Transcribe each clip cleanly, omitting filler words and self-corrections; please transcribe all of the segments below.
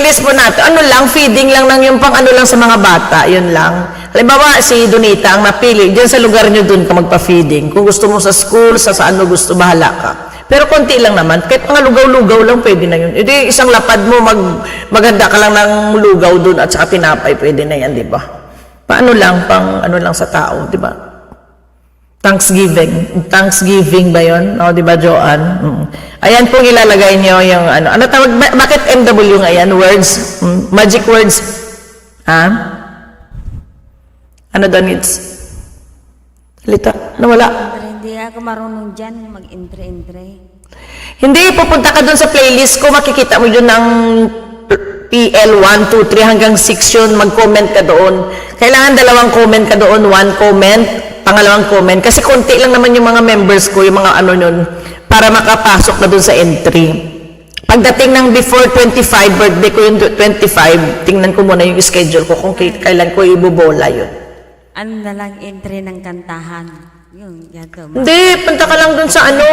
i-stress po natin, ano lang, feeding lang ng yung pang ano lang sa mga bata, yun lang. Halimbawa, si Donita ang napili, dyan sa lugar nyo dun ka magpa-feeding. Kung gusto mo sa school, sa saan mo gusto, bahala ka. Pero konti lang naman, kahit mga lugaw-lugaw lang, pwede na yun. Edi isang lapad mo, maganda ka lang ng lugaw dun at saka tinapay, pwede na yan, di ba? Paano lang, pang ano lang sa tao, di ba? Thanksgiving ba yun? O, di ba, Joanne? Ayan pong ilalagay nyo yung ano. Ano tawag? Bakit MW nga yan? Words? Magic words? Ha? Ano daw needs? Halita, nawala. Hindi ako marunong dyan, mag-entre-entre. Hindi, pupunta ka dun sa playlist ko, makikita mo yun ng PL 1, 2, 3 hanggang 6 yun, mag-comment ka doon. Kailangan 2 comment ka doon, 1 comment, pangalawang comment. Kasi konti lang naman yung mga members ko, yung mga ano yun, para makapasok na doon sa entry. Pagdating ng before 25, birthday ko yung 25, tingnan ko muna yung schedule ko kung kailan ko ibubola yun. Ano na lang entry ng kantahan? Yung gato. Hindi, punta ka lang dun sa ano,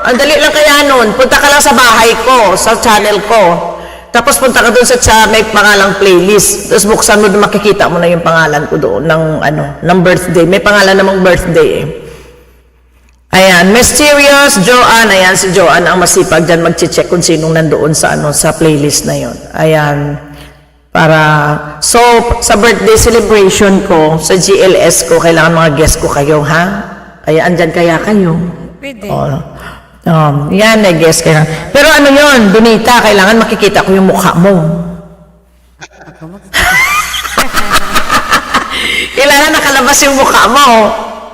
ang dali lang kaya nun, punta ka lang sa bahay ko, sa channel ko. Tapos punta ka dun sa may pangalang playlist. Tapos buksan mo doon, makikita mo na yung pangalan ko doon ng ano, ng birthday. May pangalan namang birthday eh. Ayan, Mysterious Joanne. Ayan, si Joanne ang masipag dyan mag-check kung sinong nandoon sa ano, sa playlist na yon. Ayan. So, sa birthday celebration ko, sa GLS ko, kailangan mga guest ko kayo, ha? Ayan, andyan kaya kayo. Pwede. Yan, guess kayo. Pero ano yun, Donita, kailangan makikita ko yung mukha mo. Kailangan nakalabas yung mukha mo.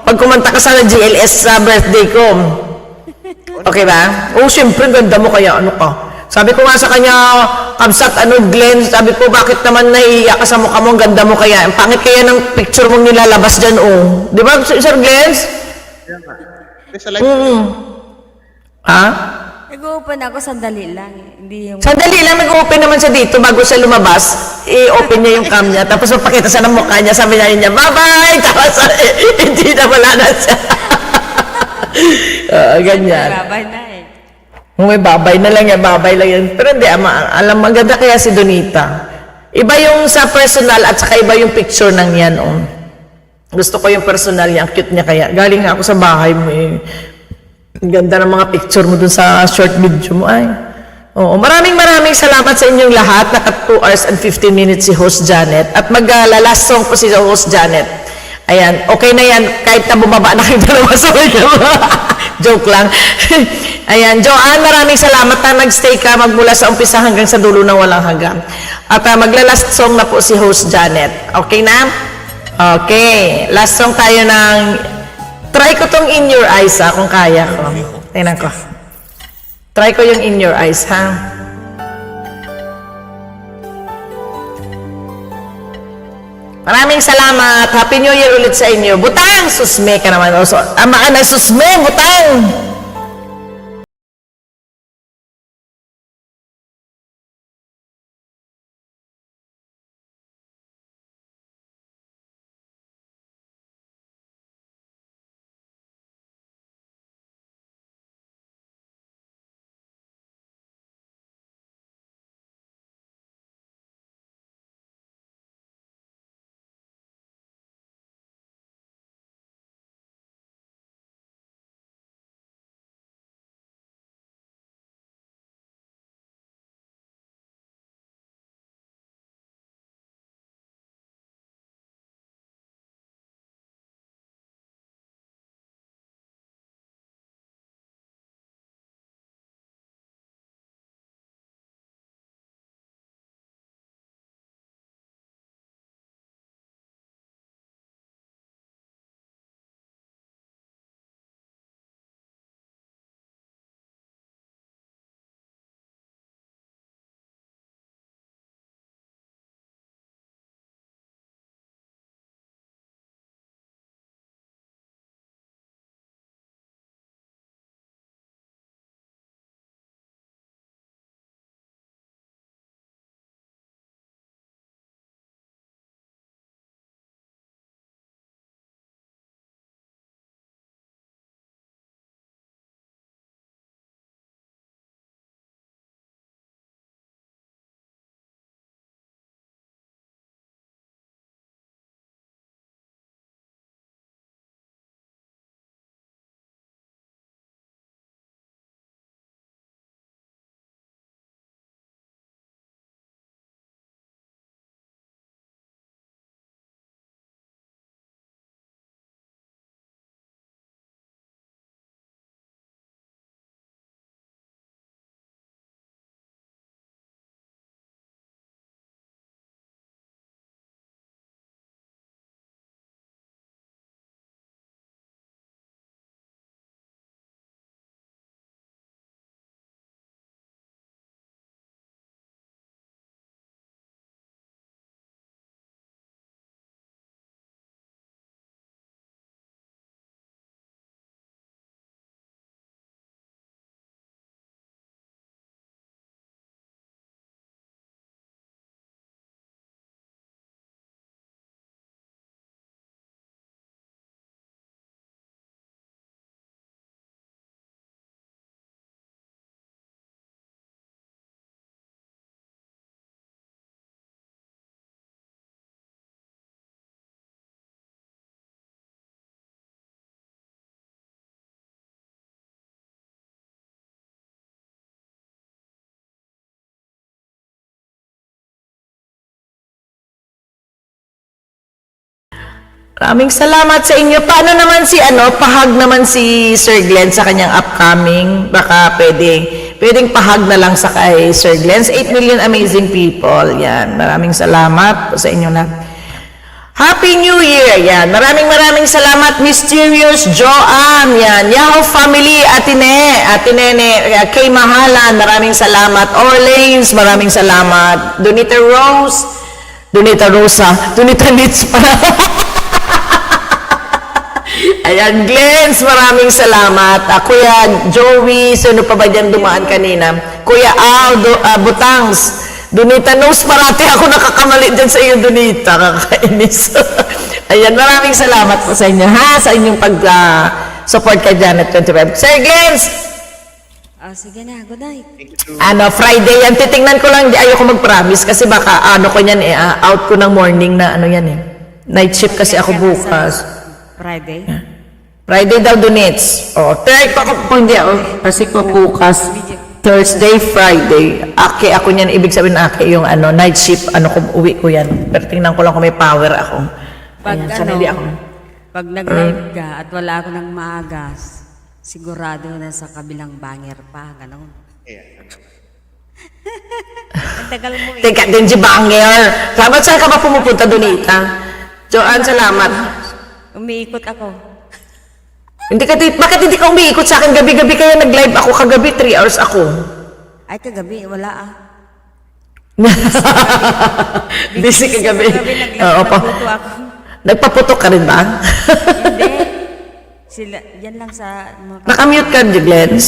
Pag kumanta ka sa GLS sa birthday ko. Okay ba? Oo, siyempre, ganda mo kaya ano ka. Sabi ko nga sa kanya, Kamsat, Glenn, sabi ko, bakit naman naiiyak ka sa mukha mo, ang ganda mo kaya. Ang pangit kaya ng picture mong nilalabas dyan, oh. Di ba, Sir Glenn? Ha? Nag-open ako, sandali lang. Hindi yung... Sandali lang, nag-open naman siya dito bago siya lumabas. I-open niya yung cam niya. Tapos mapakita siya ng mukha niya. Sabi niya, bye-bye! Tapos hindi na wala na siya. Ganyan. Babay na eh. May babay na lang yan, babay lang yan. Pero hindi, alam, maganda kaya si Donita. Iba yung sa personal at saka iba yung picture ng yan. Oh. Gusto ko yung personal niya, ang cute niya kaya. Galing nga ako sa bahay mo eh. Ang ganda ng mga picture mo dun sa short video mo. Ay. Oo, maraming salamat sa inyong lahat. Naka 2 hours and 15 minutes si host Janet. At mag-last song po si host Janet. Ayan, okay na yan. Kahit na bumaba na kayo dalawa sa joke lang. Ayan, Joanne, maraming salamat na nag-stay ka magmula sa umpisa hanggang sa dulo ng walang hanggang. At magla-last song na po si host Janet. Okay na? Okay. Last song tayo ng... Try ko tong In Your Eyes, ha, kung kaya ko. Tingnan ko. Try ko yung In Your Eyes, ha? Maraming salamat. Happy New Year ulit sa inyo. Butang! Susme ka naman. Ama ka na, susme! Butang! Maraming salamat sa inyo. Paano naman si pahag naman si Sir Glenn sa kanyang upcoming? Baka pwedeng pahag na lang sa kay Sir Glenn. 8 million amazing people. Yan. Maraming salamat po sa inyo lahat. Happy New Year! Yan. Maraming salamat, Mysterious Joanne. Yan. Yahoo Family, Ate Nene, Kay Mahalan, maraming salamat. Orlanes, maraming salamat. Donita Rosa, Donita Nitz pa. Ayan, Glens, maraming salamat. Kuya Joey, sino pa ba dyan dumaan kanina? Kuya Al, Butangs, Donita Knows, parati ako nakakamali dyan sa iyo, Donita. Kakainis. Ayan, maraming salamat po sa inyo, ha? Sa inyong pag-support kay Janet 25. Sir Glens! Sige na, good night. Friday yan. Titingnan ko lang, di ayoko mag-promise kasi baka ko yan out ko ng morning na yan Night shift kasi ako bukas. Friday? Friday daw donets. Try ko kung hindi kasi ko bukas. Thursday, Friday. Ako niyan, ibig sabihin yung night shift, uwi ko yan. Pero tingnan ko lang kung may power ako. Pag Ayan, sanali ako. Pag nag-live ka at wala ako ng maagas, sigurado na sa kabilang banger pa, gano'n. Ang tagal mo eh. Teka, Denji Banger. Salamat, saan ka ba pumupunta, Donita? Joanne, salamat. Umiikot ako. Bakit hindi ka umiikot sa akin gabi-gabi kaya nag-live ako kagabi, 3 hours ako. Ay, kagabi, wala ah. Busy kagabi. Nagputo ako. Nagpaputok ka rin ba? Hindi. Sila, yan lang sa mga Nakamute ka, Glens?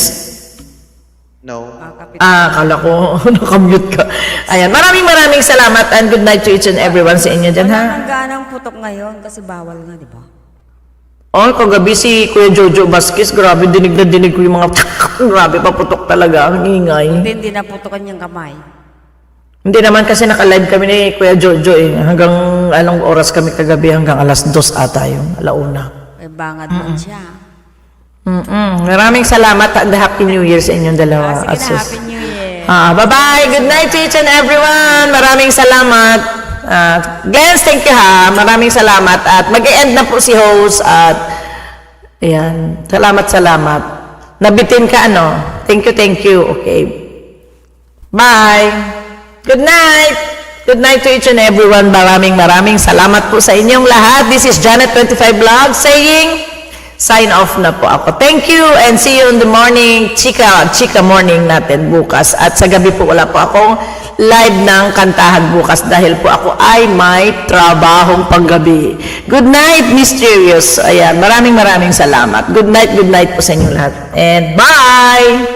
No. kapit. Akala ko, nakamute ka. Ayan, maraming salamat and good night to each and everyone sa inyo dyan, ha? Wala nang ganang putok ngayon kasi bawal nga, di ba? Kagabi si Kuya Jojo Vasquez, grabe, dinig na dinig ko yung mga grabe, paputok talaga, ang ingay. Hindi na putokan yung kamay. Hindi naman kasi naka-live kami ni Kuya Jojo hanggang anong oras kami kagabi, hanggang alas 2 ata yung alauna. Bangad man siya. Maraming salamat and Happy New Year sa inyong dalawa. Sige na, Asus. Happy New Year. Bye-bye. Good night to each and everyone. Maraming salamat. Glens, thank you ha. Maraming salamat. At mag-e-end na po si host. At ayan. Salamat. Nabitin ka Thank you. Okay. Bye. Good night. Good night to each and everyone. Maraming salamat po sa inyong lahat. This is Janet 25 Vlog saying, sign off na po ako. Thank you and see you in the morning. Chika morning natin bukas. At sa gabi po wala po akong live ng kantahan bukas dahil po ako ay may trabahong panggabi. Good night, Mysterious. Ayan, maraming salamat. Good night po sa inyong lahat. And bye!